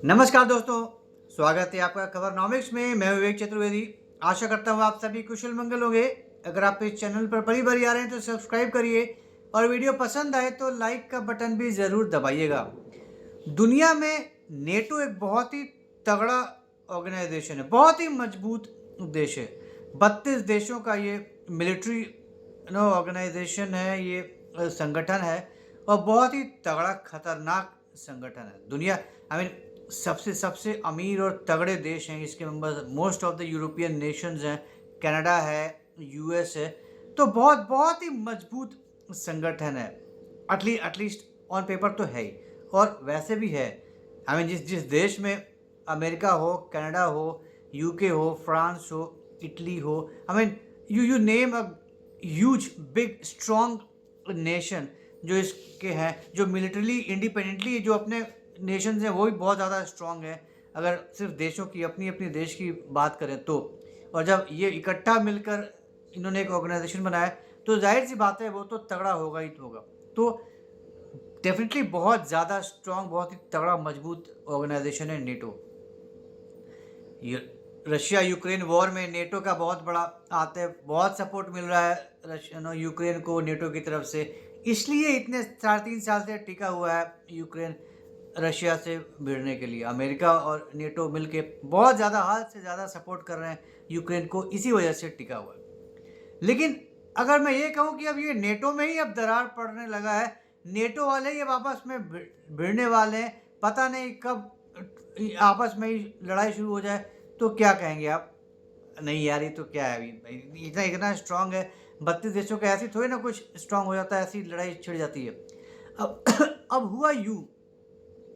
नमस्कार दोस्तों, स्वागत है आपका खबरनॉमिक्स में। मैं विवेक चतुर्वेदी। आशा करता हूँ आप सभी कुशल मंगल होंगे। अगर आप इस चैनल पर पहली बार आ रहे हैं तो सब्सक्राइब करिए और वीडियो पसंद आए तो लाइक का बटन भी ज़रूर दबाइएगा। दुनिया में नेटो एक बहुत ही तगड़ा ऑर्गेनाइजेशन है, बहुत ही मजबूत देश है। 32 देशों का ये मिलिट्री ऑर्गेनाइजेशन है, ये संगठन है और बहुत ही तगड़ा खतरनाक संगठन है। दुनिया आई मीन सबसे सबसे अमीर और तगड़े देश हैं इसके members. Most of the European Nations हैं, कनाडा है, यूएस है। तो बहुत बहुत ही मजबूत संगठन है। एटलीस्ट ऑन पेपर तो है ही, और वैसे भी है। आई मीन जिस जिस देश में अमेरिका हो, कनाडा हो, यूके हो, फ्रांस हो, इटली हो, I mean you name a huge big strong nation जो इसके हैं, जो मिलिट्रीली इंडिपेंडेंटली जो अपने नेशंस हैं वो भी बहुत ज़्यादा स्ट्रॉन्ग है। अगर सिर्फ देशों की अपनी अपनी देश की बात करें तो, और जब ये इकट्ठा मिलकर इन्होंने एक ऑर्गेनाइजेशन बनाया तो जाहिर सी बात है वो तो तगड़ा होगा ही होगा। तो डेफिनेटली बहुत ज़्यादा स्ट्रॉन्ग, बहुत ही तगड़ा मजबूत ऑर्गेनाइजेशन है नेटो। रशिया यूक्रेन वॉर में नेटो का बहुत बड़ा आता है, बहुत सपोर्ट मिल रहा है रशिया यूक्रेन को नेटो की तरफ से। इसलिए इतने 3.5 साल से टिका हुआ है यूक्रेन रशिया से भिड़ने के लिए। अमेरिका और नेटो मिलके बहुत ज़्यादा, हद से ज़्यादा सपोर्ट कर रहे हैं यूक्रेन को, इसी वजह से टिका हुआ है। लेकिन अगर मैं ये कहूँ कि अब ये नेटो में ही अब दरार पड़ने लगा है, नेटो वाले ही अब आपस में भिड़ने वाले हैं, पता नहीं कब आपस में ही लड़ाई शुरू हो जाए, तो क्या कहेंगे आप? नहीं यार, ये तो क्या है, अभी इतना इतना स्ट्रांग है। 32 देशों का ऐसी थोड़ी ना कुछ स्ट्रांग हो जाता है, ऐसी लड़ाई छिड़ जाती है। अब अब हुआ यूं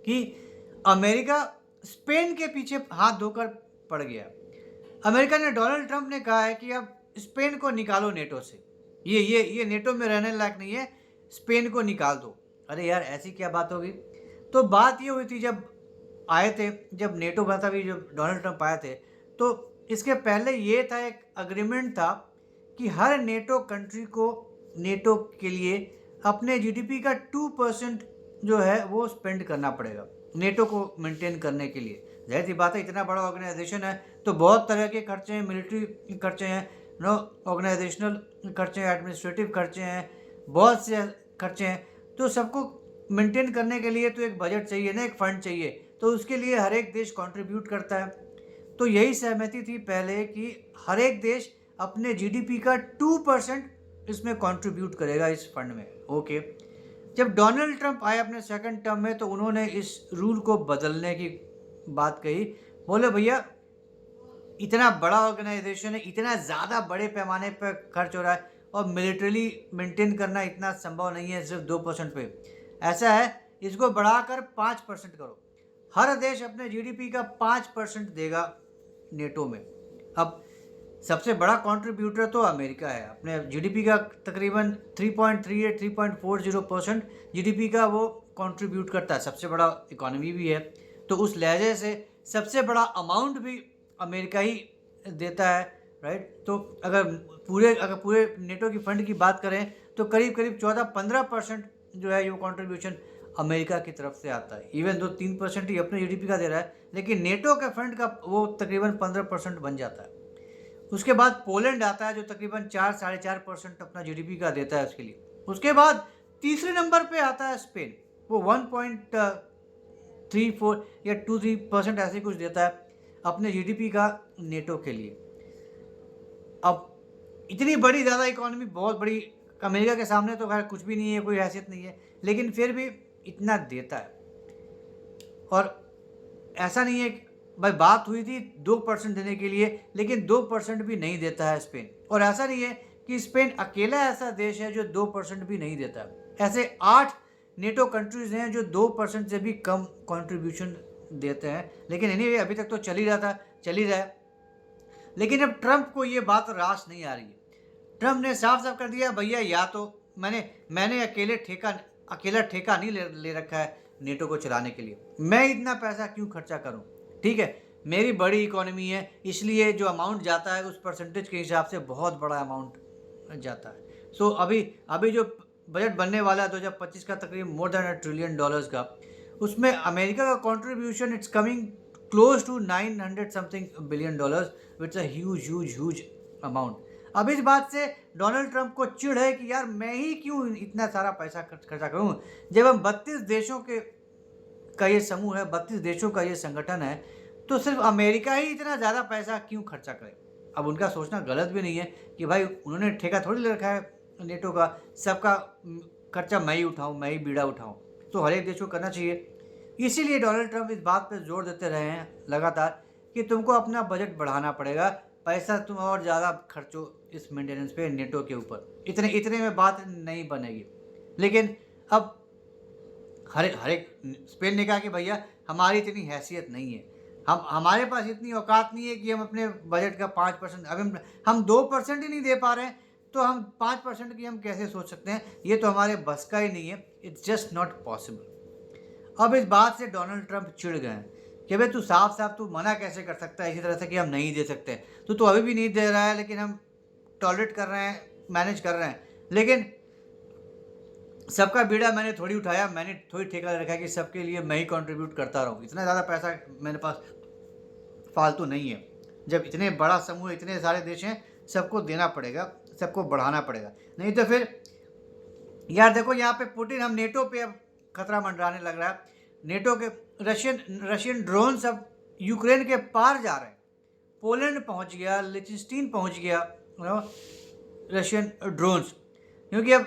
कि अमेरिका स्पेन के पीछे हाथ धोकर पड़ गया। अमेरिका ने, डोनाल्ड ट्रंप ने कहा है कि अब स्पेन को निकालो नेटो से, ये नेटो में रहने लायक नहीं है, स्पेन को निकाल दो। अरे यार, ऐसी क्या बात होगी? तो बात ये हुई थी जब आए थे, जब नेटो बना था, भी जब डोनाल्ड ट्रंप आए थे, तो इसके पहले ये था, एक अग्रीमेंट था कि हर नेटो कंट्री को नेटो के लिए अपने जीडीपी का 2% जो है वो स्पेंड करना पड़ेगा नेटो को मेंटेन करने के लिए। जाहिर सी बात है, इतना बड़ा ऑर्गेनाइजेशन है तो बहुत तरह के खर्चे हैं, मिलिट्री खर्चे हैं, ऑर्गेनाइजेशनल खर्चे हैं, एडमिनिस्ट्रेटिव खर्चे हैं, बहुत से खर्चे हैं। तो सबको मेंटेन करने के लिए तो एक बजट चाहिए ना, एक फंड चाहिए, तो उसके लिए हर एक देश कंट्रीब्यूट करता है। तो यही सहमति थी पहले कि हर एक देश अपने जीडीपी का 2% इसमें कंट्रीब्यूट करेगा इस फंड में। ओके, जब डोनाल्ड ट्रंप आए अपने सेकंड टर्म में तो उन्होंने इस रूल को बदलने की बात कही। बोले भैया, इतना बड़ा ऑर्गेनाइजेशन है, इतना ज़्यादा बड़े पैमाने पर खर्च हो रहा है और मिलिट्रीली मेंटेन करना इतना संभव नहीं है सिर्फ 2% पे। ऐसा है, इसको बढ़ाकर 5% करो। हर देश अपने जीडीपी का 5% देगा नेटो में। अब सबसे बड़ा कंट्रीब्यूटर तो अमेरिका है, अपने जीडीपी का तकरीबन 3.38-3.40% जीडीपी का वो कंट्रीब्यूट करता है, सबसे बड़ा इकोनॉमी भी है। तो उस लहजे से सबसे बड़ा अमाउंट भी अमेरिका ही देता है, राइट। तो अगर पूरे नेटो की फंड की बात करें तो करीब करीब 14-15% जो है ये कंट्रीब्यूशन अमेरिका की तरफ से आता है। इवन दो 3% ही अपने जीडीपी का दे रहा है, लेकिन नेटो के फंड का वो तकरीबन 15% बन जाता है। उसके बाद पोलैंड आता है जो तकरीबन 4-4.5% अपना जीडीपी का देता है उसके लिए। उसके बाद तीसरे नंबर पे आता है स्पेन, वो 1.34 या 23% ऐसे कुछ देता है अपने जीडीपी का नेटो के लिए। अब इतनी बड़ी ज़्यादा इकोनॉमी, बहुत बड़ी, अमेरिका के सामने तो खैर कुछ भी नहीं है, कोई हैसियत नहीं है, लेकिन फिर भी इतना देता है। और ऐसा नहीं है भाई, बात हुई थी 2% देने के लिए, लेकिन 2% भी नहीं देता है स्पेन। और ऐसा नहीं है कि स्पेन अकेला ऐसा देश है जो 2% भी नहीं देता है। ऐसे 8 नेटो कंट्रीज हैं जो 2% से भी कम कंट्रीब्यूशन देते हैं। लेकिन एनीवे अभी तक तो चल ही रहा है। लेकिन अब ट्रंप को ये बात रास नहीं आ रही है। ट्रंप ने साफ साफ कर दिया, भैया या तो मैंने अकेला ठेका नहीं ले रखा है नेटो को चलाने के लिए। मैं इतना पैसा क्यों खर्चा करूं? ठीक है, मेरी बड़ी इकोनॉमी है, इसलिए जो अमाउंट जाता है उस परसेंटेज के हिसाब से बहुत बड़ा अमाउंट जाता है। सो अभी जो बजट बनने वाला है 2025 का, तकरीबन more than $1 ट्रिलियन का, उसमें अमेरिका का contribution it's coming close to 900 something billion dollars, which a huge huge huge amount. अब इस बात से डोनाल्ड ट्रंप को चिढ़ है कि यार मैं ही क्यों इतना सारा पैसा खर्चा करूं, जब हम 32 देशों के का ये समूह है, 32 देशों का ये संगठन है, तो सिर्फ अमेरिका ही इतना ज़्यादा पैसा क्यों खर्चा करे। अब उनका सोचना गलत भी नहीं है कि भाई उन्होंने ठेका थोड़ी ले रखा है नेटो का, सबका खर्चा मैं ही उठाऊं, मैं ही बीड़ा उठाऊं, तो हर एक देश को करना चाहिए। इसीलिए डोनाल्ड ट्रंप इस बात पर जोर देते रहे हैं लगातार कि तुमको अपना बजट बढ़ाना पड़ेगा, पैसा तुम और ज़्यादा खर्चो इस मेंटेनेंस पे नेटो के ऊपर, इतने इतने में बात नहीं बनेगी। लेकिन अब हर एक स्पेन ने कहा कि भैया हमारी इतनी हैसियत नहीं है, हम हमारे पास इतनी औकात नहीं है कि हम अपने बजट का 5%, अभी हम 2% ही नहीं दे पा रहे हैं, तो हम 5% की हम कैसे सोच सकते हैं, ये तो हमारे बस का ही नहीं है, इट्स जस्ट नॉट पॉसिबल। अब इस बात से डोनाल्ड ट्रंप चिढ़ गए हैं कि भाई तू साफ साफ तू मना कैसे कर सकता है इसी तरह से कि हम नहीं दे सकते, तो अभी भी नहीं दे रहा है, लेकिन हम टॉलरेट कर रहे हैं, मैनेज कर रहे हैं, लेकिन सबका बीड़ा मैंने थोड़ी उठाया, मैंने थोड़ी ठेका ले रखा है कि सबके लिए मैं ही कंट्रीब्यूट करता रहूँ, इतना ज़्यादा पैसा मेरे पास फालतू नहीं है। जब इतने बड़ा समूह, इतने सारे देश हैं, सबको देना पड़ेगा, सबको बढ़ाना पड़ेगा, नहीं तो फिर यार देखो यहाँ पे पुतिन, हम नेटो पे अब खतरा मंडराने लग रहा है। नेटो के रशियन ड्रोन्स अब यूक्रेन के पार जा रहे हैं, पोलैंड पहुँच गया, लिechtenstein पहुँच गया रशियन ड्रोन्स, क्योंकि अब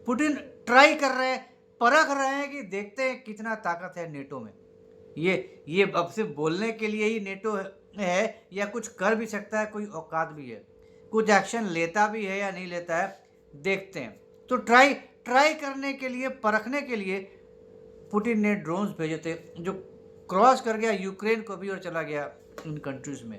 पुतिन ट्राई कर रहे हैं, परख रहे हैं कि देखते हैं कितना ताकत है नेटो में। ये अब सिर्फ बोलने के लिए ही नेटो है या कुछ कर भी सकता है, कोई औकात भी है, कुछ एक्शन लेता भी है या नहीं लेता है, देखते हैं। तो ट्राई करने के लिए, परखने के लिए पुतिन ने ड्रोन्स भेजे थे जो क्रॉस कर गया यूक्रेन को भी और चला गया इन कंट्रीज में।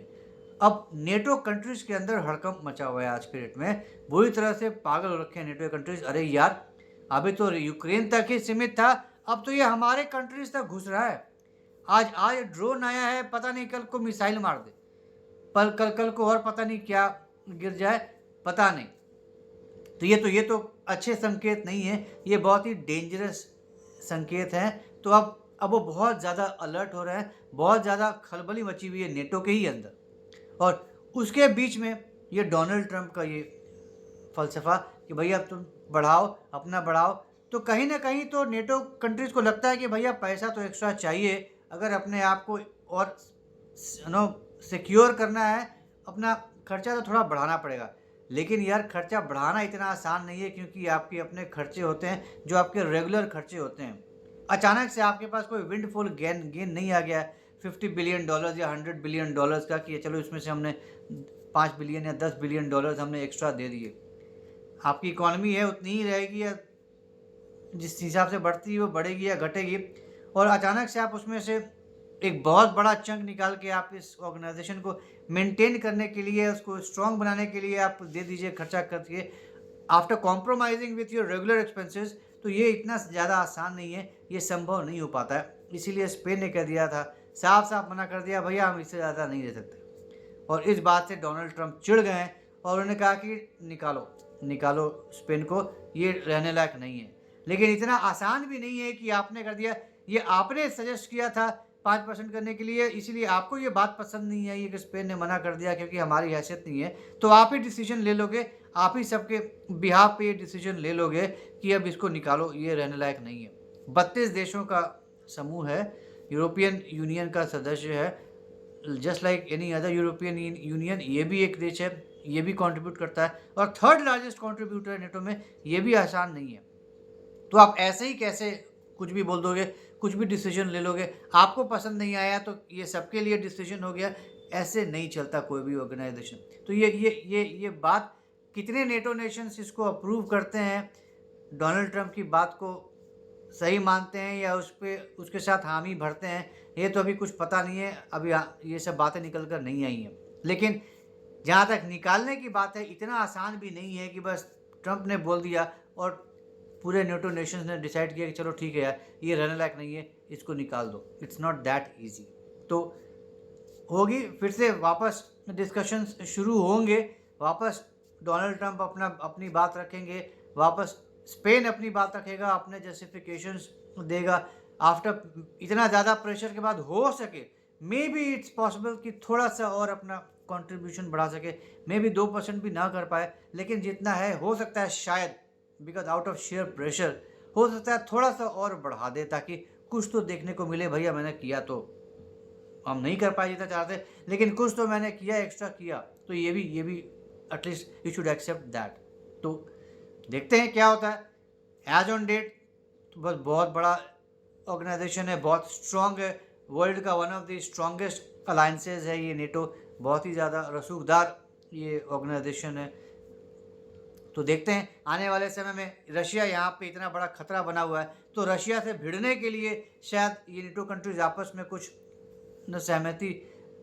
अब नेटो कंट्रीज के अंदर हड़कंप मचा हुआ है आज के डेट में, बुरी तरह से पागल हो रखे हैं नेटो कंट्रीज। अरे यार अभी तो यूक्रेन तक ही सीमित था, अब तो ये हमारे कंट्रीज तक घुस रहा है। आज ड्रोन आया है, पता नहीं कल को मिसाइल मार दे, पर कल को और पता नहीं क्या गिर जाए, पता नहीं। तो ये तो अच्छे संकेत नहीं है, ये बहुत ही डेंजरस संकेत हैं। तो अब वो बहुत ज़्यादा अलर्ट हो रहे हैं, बहुत ज़्यादा खलबली मची हुई है नेटो के ही अंदर, और उसके बीच में ये डोनाल्ड ट्रंप का ये फलसफा कि भैया तुम बढ़ाओ, अपना बढ़ाओ, तो कहीं ना कहीं तो नेटो कंट्रीज़ को लगता है कि भैया पैसा तो एक्स्ट्रा चाहिए, अगर अपने आप को और सिक्योर करना है, अपना खर्चा तो थोड़ा बढ़ाना पड़ेगा। लेकिन यार खर्चा बढ़ाना इतना आसान नहीं है, क्योंकि आपके अपने खर्चे होते हैं जो आपके रेगुलर खर्चे होते हैं। अचानक से आपके पास कोई विंडफॉल गेन नहीं आ गया $50 बिलियन या $100 बिलियन का कि चलो इसमें से हमने 5 बिलियन या 10 बिलियन डॉलर्स हमने एक्स्ट्रा दे दिए। आपकी इकॉनमी है उतनी ही रहेगी, या जिस हिसाब से बढ़ती है वो बढ़ेगी या घटेगी, और अचानक से आप उसमें से एक बहुत बड़ा चंक निकाल के आप इस ऑर्गेनाइजेशन को मेंटेन करने के लिए, उसको स्ट्रॉन्ग बनाने के लिए आप दे दीजिए खर्चा करके, after compromising with your regular expenses. तो ये इतना ज़्यादा आसान नहीं है, ये संभव नहीं हो पाता है। इसीलिए स्पेन ने कह दिया था, साफ साफ मना कर दिया, भैया हम इससे ज़्यादा नहीं दे सकते। और इस बात से डोनाल्ड ट्रंप चिढ़ गए हैं और उन्होंने कहा कि निकालो स्पेन को, ये रहने लायक नहीं है। लेकिन इतना आसान भी नहीं है कि आपने कर दिया, ये आपने सजेस्ट किया था 5% करने के लिए, इसीलिए आपको ये बात पसंद नहीं आई है कि स्पेन ने मना कर दिया क्योंकि हमारी हैसियत नहीं है, तो आप ही डिसीजन ले लोगे, आप ही सबके बिहाफ पे ये डिसीजन ले लोगे कि अब इसको निकालो, ये रहने लायक नहीं है। 32 देशों का समूह है, यूरोपियन यूनियन का सदस्य है, just like any other European union, ये भी एक देश है, ये भी कंट्रीब्यूट करता है, और थर्ड लार्जेस्ट कंट्रीब्यूटर है नेटो में, ये भी आसान नहीं है। तो आप ऐसे ही कैसे कुछ भी बोल दोगे, कुछ भी डिसीजन ले लोगे, आपको पसंद नहीं आया तो ये सबके लिए डिसीजन हो गया, ऐसे नहीं चलता कोई भी ऑर्गेनाइजेशन। तो ये बात, कितने नेटो नेशंस इसको अप्रूव करते हैं, डोनाल्ड ट्रंप की बात को सही मानते हैं या उसके साथ हामी भरते हैं, ये तो अभी कुछ पता नहीं है, अभी ये सब बातें निकल कर नहीं आई हैं। लेकिन जहाँ तक निकालने की बात है, इतना आसान भी नहीं है कि बस ट्रंप ने बोल दिया और पूरे नेटो नेशंस ने डिसाइड किया कि चलो ठीक है यार ये रहने लायक नहीं है, इसको निकाल दो। It's not that easy. तो होगी फिर से वापस डिस्कशंस शुरू होंगे, वापस डोनाल्ड ट्रंप अपनी बात रखेंगे, वापस स्पेन अपनी बात रखेगा, अपने जस्टिफिकेशंस देगा, आफ्टर इतना ज़्यादा प्रेशर के बाद हो सके, मे बी इट्स पॉसिबल कि थोड़ा-सा और अपना कंट्रीब्यूशन बढ़ा सके। मे बी 2% भी ना कर पाए, लेकिन जितना है हो सकता है शायद because out of share pressure हो सकता है थोड़ा-सा और बढ़ा दे, ताकि कुछ तो देखने को मिले, भैया मैंने किया तो हम नहीं कर पाए जितना चाहते, लेकिन कुछ तो मैंने किया, एक्स्ट्रा किया, तो ये भी at least you should accept that. तो देखते हैं क्या होता है। एज ऑन डेट बस बहुत बड़ा ऑर्गेनाइजेशन है, बहुत स्ट्रांग है, वर्ल्ड का one of the strongest alliances है ये नेटो, बहुत ही ज़्यादा रसूखदार ये ऑर्गेनाइजेशन है। तो देखते हैं आने वाले समय में रशिया यहाँ पे इतना बड़ा खतरा बना हुआ है, तो रशिया से भिड़ने के लिए शायद ये नेटो कंट्रीज आपस में कुछ न सहमति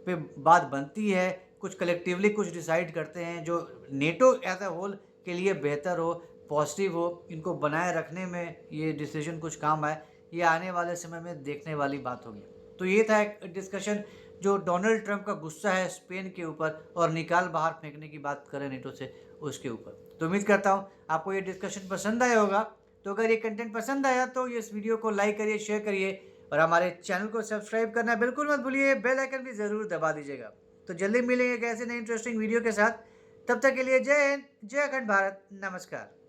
पे बात बनती है, कुछ कलेक्टिवली कुछ डिसाइड करते हैं जो नेटो एज अ होल के लिए बेहतर हो, पॉजिटिव हो, इनको बनाए रखने में ये डिसीजन कुछ काम आए, ये आने वाले समय में देखने वाली बात होगी। तो ये था एक डिस्कशन जो डोनाल्ड ट्रंप का गुस्सा है स्पेन के ऊपर और निकाल बाहर फेंकने की बात करें नेटो से उसके ऊपर। तो उम्मीद करता हूँ आपको ये डिस्कशन पसंद आया होगा। तो अगर ये कंटेंट पसंद आया तो इस वीडियो को लाइक करिए, शेयर करिए और हमारे चैनल को सब्सक्राइब करना बिल्कुल मत भूलिए, बेल आइकन भी ज़रूर दबा दीजिएगा। तो जल्दी मिलेंगे एक ऐसे नए इंटरेस्टिंग वीडियो के साथ। तब तक के लिए जय हिंद, जय अखंड भारत, नमस्कार।